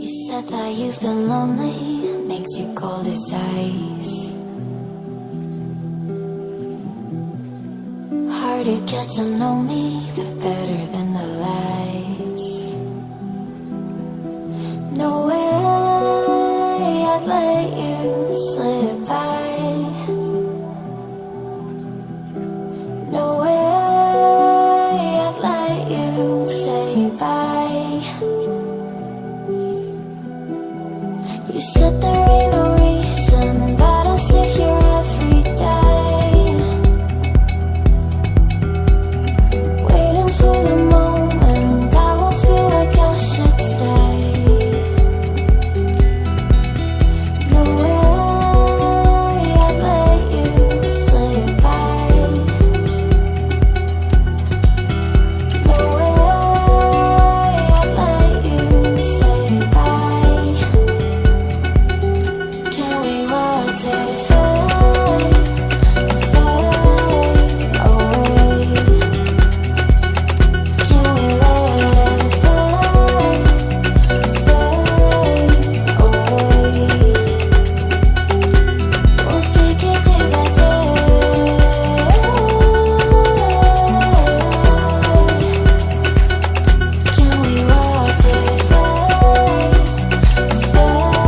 You said that you've been lonely, makes you cold as ice. Hard to get to know me, but better than the lies. No way I'd let you slip by. No way I'd let you say bye. You said there ain't no reason, but I'll sit here every day, waiting for the moment I won't feel like I should stay. No way I'd let you slip by. No way I'd let you say bye. Can we watch it fade, fade away? Can we let it fade, fade away? We'll take it day by day. Can we watch it fade, fade away?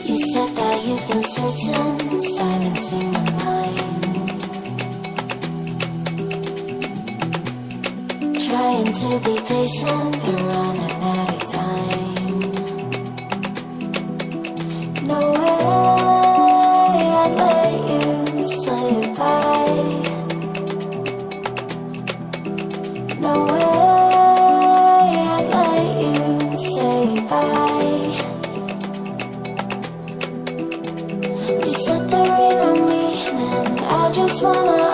You said that you've been searching, silencing your mind, trying to be patient, but running out of time. No way I'd let you slip by. No way I'd let you say bye. You said there ain't no meaning, I just wanna